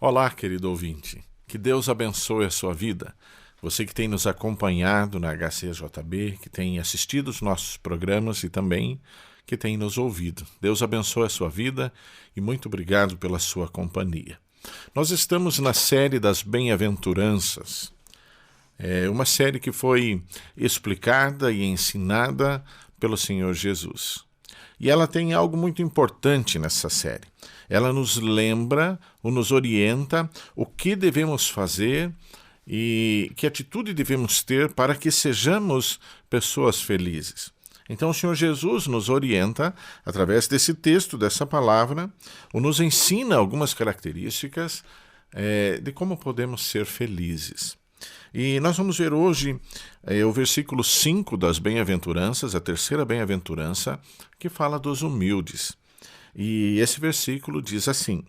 Olá, querido ouvinte. Que Deus abençoe a sua vida. Você que tem nos acompanhado na HCJB, que tem assistido os nossos programas e também que tem nos ouvido. Deus abençoe a sua vida e muito obrigado pela sua companhia. Nós estamos na série das bem-aventuranças. É uma série que foi explicada e ensinada pelo Senhor Jesus. E ela tem algo muito importante nessa série. Ela nos lembra ou nos orienta o que devemos fazer e que atitude devemos ter para que sejamos pessoas felizes. Então o Senhor Jesus nos orienta, através desse texto, dessa palavra, ou nos ensina algumas características de como podemos ser felizes. E nós vamos ver hoje o versículo 5 das bem-aventuranças, a terceira bem-aventurança, que fala dos humildes. E esse versículo diz assim: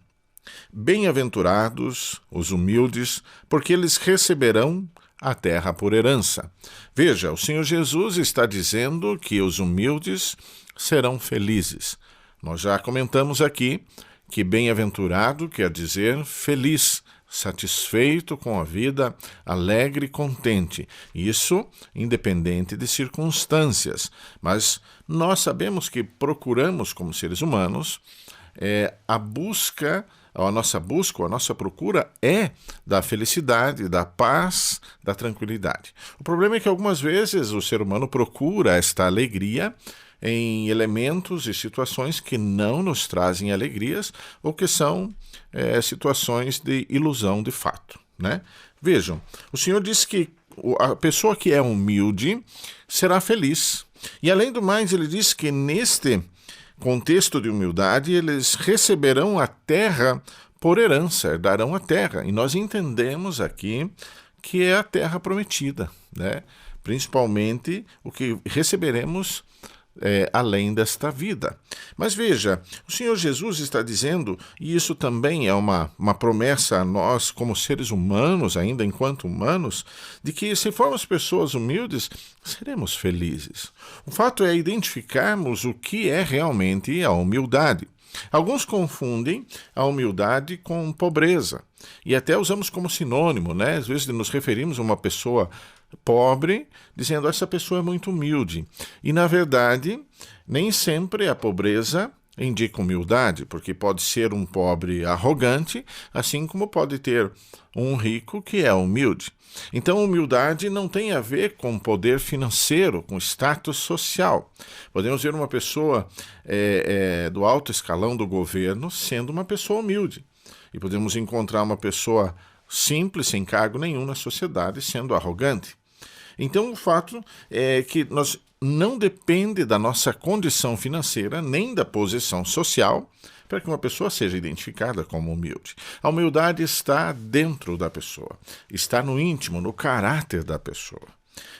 Bem-aventurados os humildes, porque eles receberão a terra por herança. Veja, o Senhor Jesus está dizendo que os humildes serão felizes. Nós já comentamos aqui que bem-aventurado quer dizer feliz, satisfeito com a vida, alegre e contente. Isso independente de circunstâncias. Mas nós sabemos que procuramos, como seres humanos, a nossa procura é da felicidade, da paz, da tranquilidade. O problema é que algumas vezes o ser humano procura esta alegria em elementos e situações que não nos trazem alegrias ou que são situações de ilusão de fato, né? Vejam, o Senhor diz que a pessoa que é humilde será feliz. E além do mais, ele diz que neste contexto de humildade, eles receberão a terra por herança, herdarão a terra. E nós entendemos aqui que é a terra prometida, né? Principalmente o que receberemos além desta vida. Mas veja, o Senhor Jesus está dizendo, e isso também é uma promessa a nós como seres humanos, ainda enquanto humanos, de que se formos pessoas humildes, seremos felizes. O fato é identificarmos o que é realmente a humildade. Alguns confundem a humildade com pobreza, e até usamos como sinônimo, né? Às vezes nos referimos a uma pessoa pobre, dizendo essa pessoa é muito humilde. E, na verdade, nem sempre a pobreza indica humildade, porque pode ser um pobre arrogante, assim como pode ter um rico que é humilde. Então, humildade não tem a ver com poder financeiro, com status social. Podemos ver uma pessoa do alto escalão do governo sendo uma pessoa humilde. E podemos encontrar uma pessoa simples, sem cargo nenhum na sociedade, sendo arrogante. Então, o fato é que nós não depende da nossa condição financeira, nem da posição social, para que uma pessoa seja identificada como humilde. A humildade está dentro da pessoa, está no íntimo, no caráter da pessoa.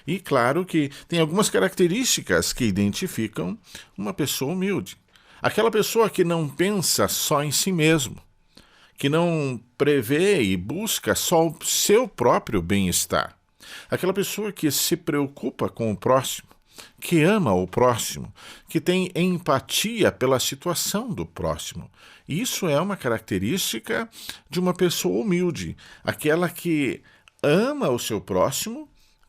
E claro que tem algumas características que identificam uma pessoa humilde. Aquela pessoa que não pensa só em si mesmo, que não prevê e busca só o seu próprio bem-estar. Aquela pessoa que se preocupa com o próximo, que ama o próximo, que tem empatia pela situação do próximo. Isso é uma característica de uma pessoa humilde, aquela que ama o seu próximo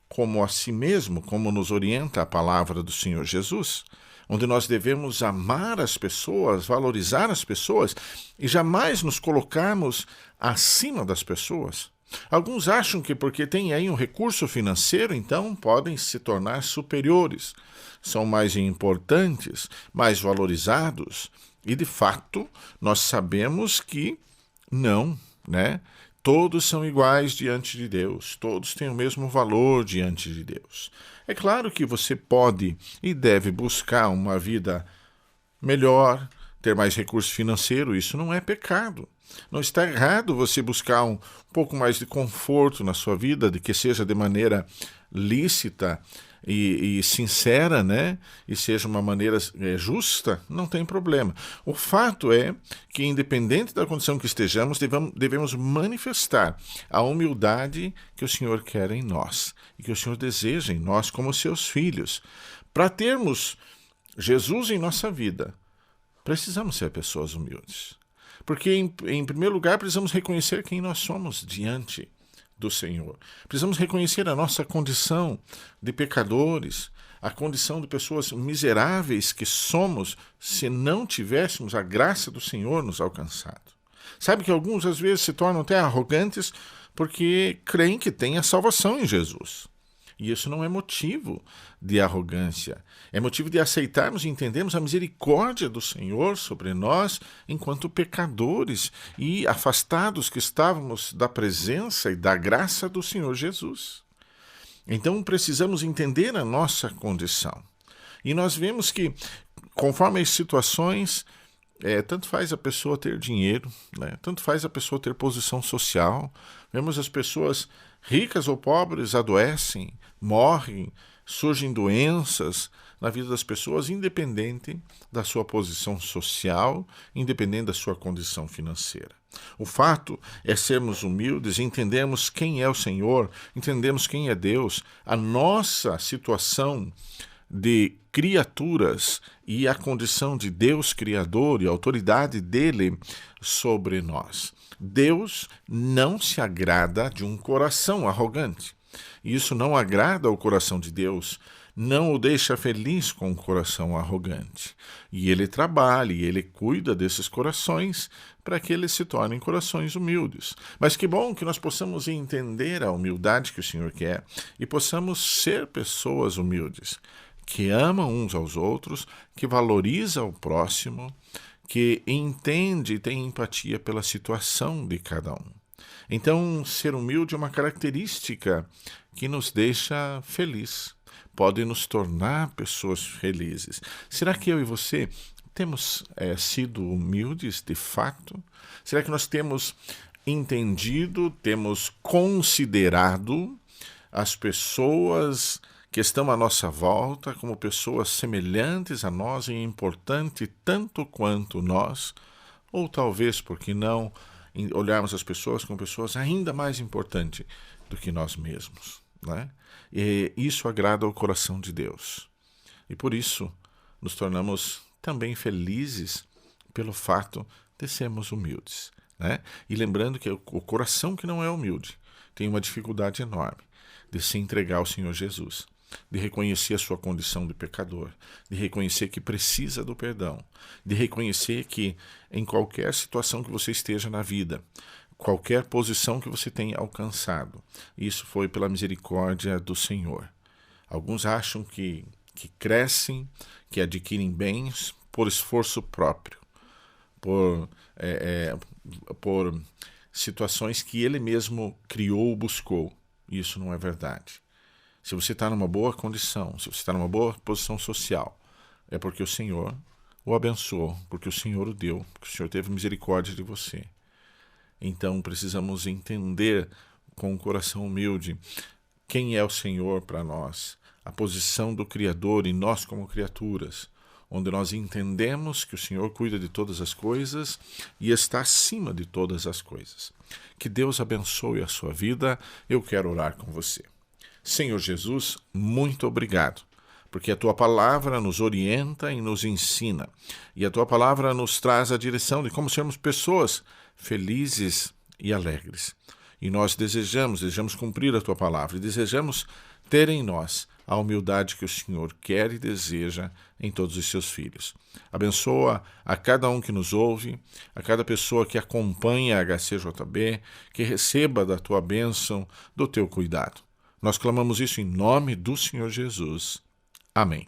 como a si mesmo, como nos orienta a palavra do Senhor Jesus, onde nós devemos amar as pessoas, valorizar as pessoas e jamais nos colocarmos acima das pessoas. Alguns acham que porque têm aí um recurso financeiro, então podem se tornar superiores, são mais importantes, mais valorizados. E, de fato, nós sabemos que não, né? Todos são iguais diante de Deus, todos têm o mesmo valor diante de Deus. É claro que você pode e deve buscar uma vida melhor, ter mais recurso financeiro, isso não é pecado. Não está errado você buscar um pouco mais de conforto na sua vida, de que seja de maneira lícita e sincera, né? E seja uma maneira justa, não tem problema. O fato é que, independente da condição que estejamos, devemos manifestar a humildade que o Senhor quer em nós e que o Senhor deseja em nós como seus filhos. Para termos Jesus em nossa vida, precisamos ser pessoas humildes. Porque, em primeiro lugar, precisamos reconhecer quem nós somos diante do Senhor. Precisamos reconhecer a nossa condição de pecadores, a condição de pessoas miseráveis que somos se não tivéssemos a graça do Senhor nos alcançado. Sabe que alguns, às vezes, se tornam até arrogantes porque creem que têm a salvação em Jesus. E isso não é motivo de arrogância. É motivo de aceitarmos e entendermos a misericórdia do Senhor sobre nós enquanto pecadores e afastados que estávamos da presença e da graça do Senhor Jesus. Então precisamos entender a nossa condição. E nós vemos que, conforme as situações, tanto faz a pessoa ter dinheiro, né? Tanto faz a pessoa ter posição social. Vemos as pessoas ricas ou pobres adoecem, morrem, surgem doenças na vida das pessoas, independente da sua posição social, independente da sua condição financeira. O fato é sermos humildes, entendermos quem é o Senhor, entendemos quem é Deus, a nossa situação de criaturas e a condição de Deus Criador e a autoridade dele sobre nós. Deus não se agrada de um coração arrogante. Isso não agrada ao coração de Deus, não o deixa feliz com um coração arrogante. E ele trabalha e ele cuida desses corações para que eles se tornem corações humildes. Mas que bom que nós possamos entender a humildade que o Senhor quer e possamos ser pessoas humildes, que amam uns aos outros, que valoriza o próximo, que entende e tem empatia pela situação de cada um. Então, ser humilde é uma característica que nos deixa feliz, pode nos tornar pessoas felizes. Será que eu e você temos sido humildes de fato? Será que nós temos entendido, temos considerado as pessoas que estão à nossa volta como pessoas semelhantes a nós e importante tanto quanto nós? Ou talvez, por que não, olharmos as pessoas como pessoas ainda mais importantes do que nós mesmos, né? E isso agrada ao coração de Deus. E por isso nos tornamos também felizes pelo fato de sermos humildes, né? E lembrando que o coração que não é humilde tem uma dificuldade enorme de se entregar ao Senhor Jesus, de reconhecer a sua condição de pecador, de reconhecer que precisa do perdão, de reconhecer que em qualquer situação que você esteja na vida, qualquer posição que você tenha alcançado, isso foi pela misericórdia do Senhor. Alguns acham que crescem, que adquirem bens por esforço próprio, por situações que ele mesmo criou ou buscou. Isso não é verdade. Se você está numa boa condição, se você está numa boa posição social, é porque o Senhor o abençoou, porque o Senhor o deu, porque o Senhor teve misericórdia de você. Então precisamos entender com um coração humilde quem é o Senhor para nós, a posição do Criador e nós como criaturas, onde nós entendemos que o Senhor cuida de todas as coisas e está acima de todas as coisas. Que Deus abençoe a sua vida. Eu quero orar com você. Senhor Jesus, muito obrigado, porque a Tua palavra nos orienta e nos ensina, e a Tua palavra nos traz a direção de como sermos pessoas felizes e alegres. E nós desejamos cumprir a Tua palavra, e desejamos ter em nós a humildade que o Senhor quer e deseja em todos os seus filhos. Abençoa a cada um que nos ouve, a cada pessoa que acompanha a HCJB, que receba da Tua bênção, do Teu cuidado. Nós clamamos isso em nome do Senhor Jesus. Amém.